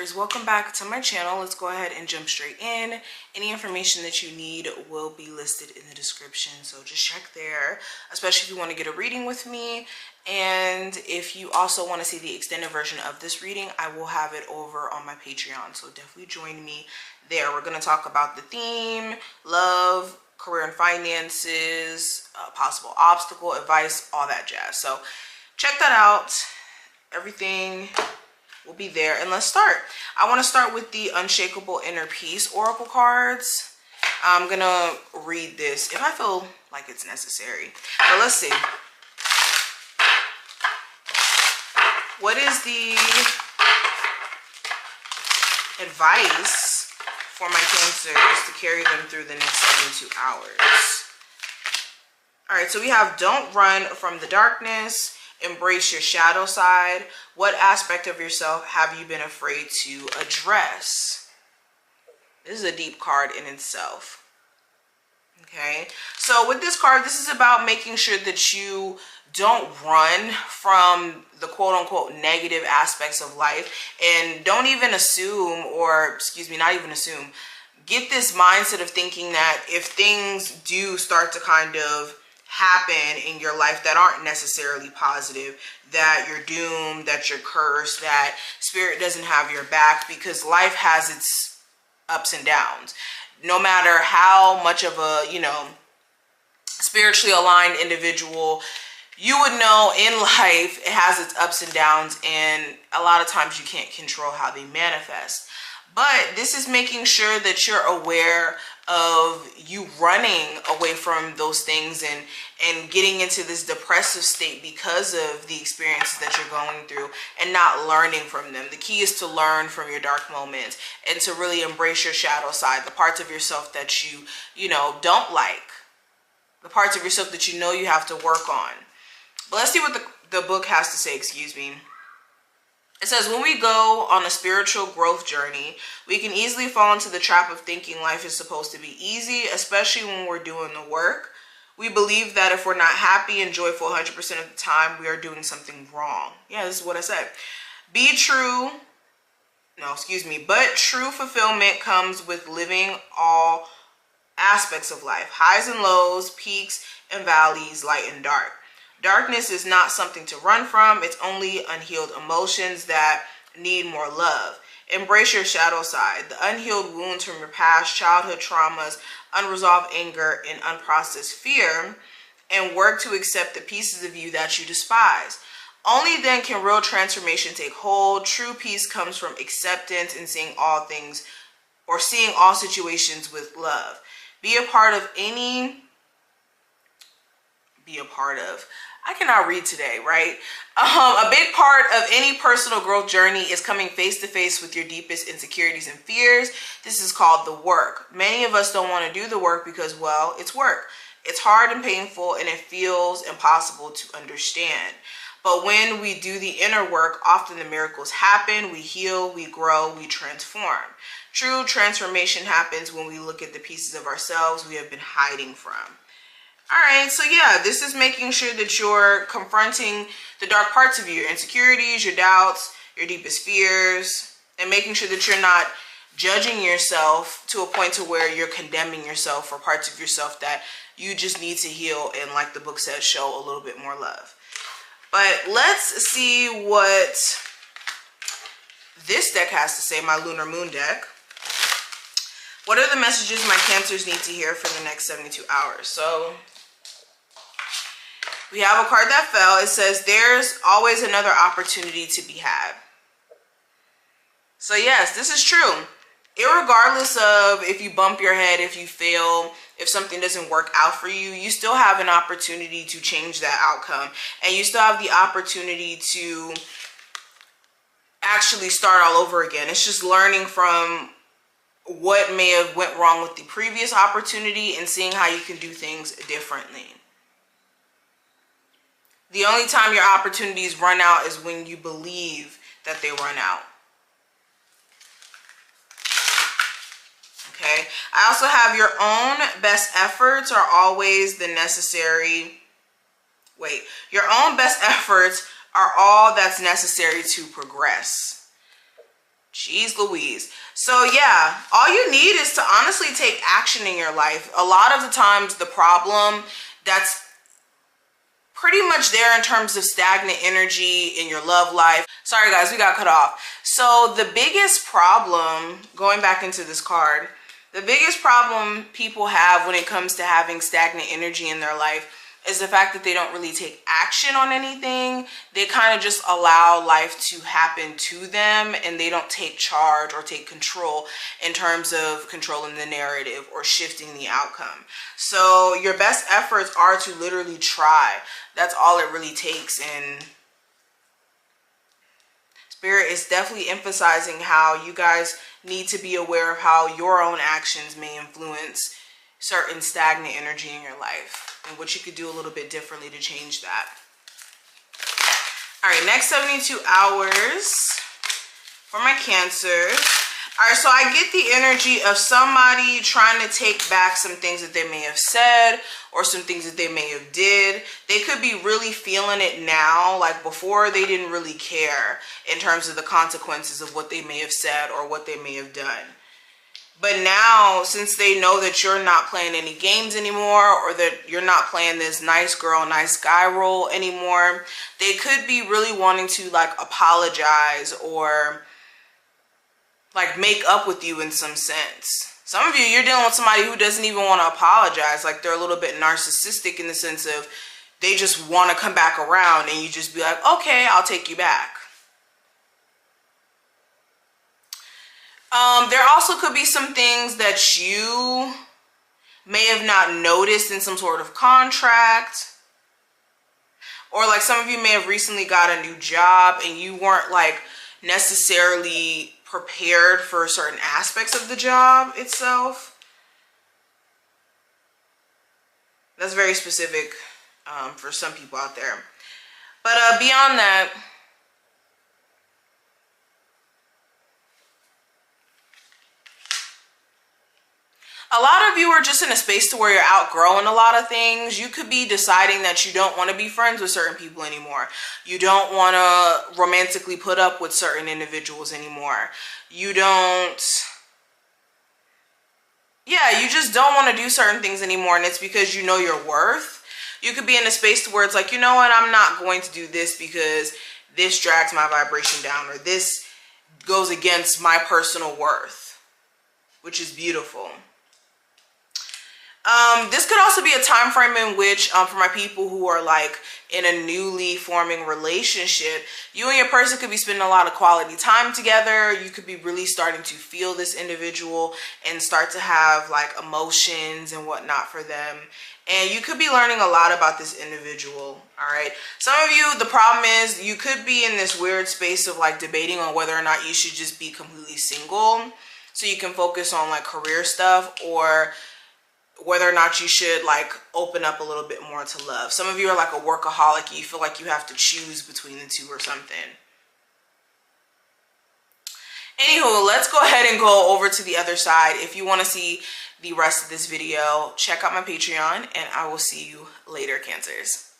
Cancers, welcome back to my channel. Let's go ahead and jump straight in. Any information that you need will be listed in the description, so just check there, especially if you want to get a reading with me. And if you also want to see the extended version of this reading, I will have it over on my Patreon, so definitely join me there. We're going to talk about the theme, love, career and finances, possible obstacle, advice, all that jazz. So check that out. Everything will be there, and let's start. I want to start with the Unshakable Inner Peace Oracle cards. I'm gonna read this if I feel like it's necessary. So let's see. What is the advice for my Cancers to carry them through the next 72 hours? All right, so we have don't run from the darkness. Embrace your shadow side. What aspect of yourself have you been afraid to address? This is a deep card in itself. Okay, so with this card, this is about making sure that you don't run from the quote-unquote negative aspects of life, and don't even assume, or excuse me, not even assume, get this mindset of thinking that if things do start to kind of happen in your life that aren't necessarily positive, that you're doomed, that you're cursed, that spirit doesn't have your back, because life has its ups and downs. No matter how much of a, spiritually aligned individual you would know in life, it has its ups and downs, and a lot of times you can't control how they manifest. But this is making sure that you're aware of you running away from those things and getting into this depressive state because of the experiences that you're going through and not learning from them. The key is to learn from your dark moments and to really embrace your shadow side, the parts of yourself that you don't like, the parts of yourself that you know you have to work on. But let's see what the book has to say, excuse me. It says, when we go on a spiritual growth journey, we can easily fall into the trap of thinking life is supposed to be easy, especially when we're doing the work. We believe that if we're not happy and joyful 100% of the time, we are doing something wrong. Yeah, this is what I said. But true fulfillment comes with living all aspects of life, highs and lows, peaks and valleys, light and dark. Darkness is not something to run from. It's only unhealed emotions that need more love. Embrace your shadow side, the unhealed wounds from your past, childhood traumas, unresolved anger, and unprocessed fear, and work to accept the pieces of you that you despise. Only then can real transformation take hold. True peace comes from acceptance and seeing all things, or seeing all situations with love. I cannot read today, right? A big part of any personal growth journey is coming face to face with your deepest insecurities and fears. This is called the work. Many of us don't want to do the work because, well, it's work. It's hard and painful, and it feels impossible to understand. But when we do the inner work, often the miracles happen. We heal, we grow, we transform. True transformation happens when we look at the pieces of ourselves we have been hiding from. All right, so yeah, this is making sure that you're confronting the dark parts of you, your insecurities, your doubts, your deepest fears, and making sure that you're not judging yourself to a point to where you're condemning yourself for parts of yourself that you just need to heal and, like the book says, show a little bit more love. But let's see what this deck has to say, my Lunar Moon deck. What are the messages my Cancers need to hear for the next 72 hours? So we have a card that fell. It says, there's always another opportunity to be had. So yes, this is true. Irregardless of if you bump your head, if you fail, if something doesn't work out for you, you still have an opportunity to change that outcome. And you still have the opportunity to actually start all over again. It's just learning from what may have went wrong with the previous opportunity and seeing how you can do things differently. The only time your opportunities run out is when you believe that they run out. Okay. I also have your own best efforts are always the necessary. Your own best efforts are all that's necessary to progress. Jeez Louise. So yeah, all you need is to honestly take action in your life. A lot of the times the problem that's pretty much there in terms of stagnant energy in your love life. Sorry guys, we got cut off. So the biggest problem, going back into this card, the biggest problem people have when it comes to having stagnant energy in their life is the fact that they don't really take action on anything. They kind of just allow life to happen to them, and they don't take charge or take control in terms of controlling the narrative or shifting the outcome. So your best efforts are to literally try. That's all it really takes. And Spirit is definitely emphasizing how you guys need to be aware of how your own actions may influence certain stagnant energy in your life and what you could do a little bit differently to change that. All right, next 72 hours for my Cancers. All right, so I get the energy of somebody trying to take back some things that they may have said or some things that they may have did. They could be really feeling it now. Like before, they didn't really care in terms of the consequences of what they may have said or what they may have done. But now, since they know that you're not playing any games anymore, or that you're not playing this nice girl, nice guy role anymore, they could be really wanting to like apologize or like make up with you in some sense. Some of you, you're dealing with somebody who doesn't even want to apologize. Like they're a little bit narcissistic in the sense of they just want to come back around and you just be like, okay, I'll take you back. There also could be some things that you may have not noticed in some sort of contract. Or like some of you may have recently got a new job and you weren't like necessarily prepared for certain aspects of the job itself. That's very specific for some people out there. But beyond that, a lot of you are just in a space to where you're outgrowing a lot of things. You could be deciding that you don't want to be friends with certain people anymore. You don't want to romantically put up with certain individuals anymore. You just don't want to do certain things anymore, and it's because you know your worth. You could be in a space to where it's like, you know what, I'm not going to do this because this drags my vibration down, or this goes against my personal worth, which is beautiful. This could also be a time frame in which, for my people who are like in a newly forming relationship, you and your person could be spending a lot of quality time together. You could be really starting to feel this individual and start to have like emotions and whatnot for them. And you could be learning a lot about this individual, all right? Some of you, the problem is you could be in this weird space of like debating on whether or not you should just be completely single so you can focus on like career stuff, or whether or not you should like open up a little bit more to love. Some of you are like a workaholic. You feel like you have to choose between the two or something. Anywho, let's go ahead and go over to the other side. If you want to see the rest of this video, check out my Patreon, and I will see you later, Cancers.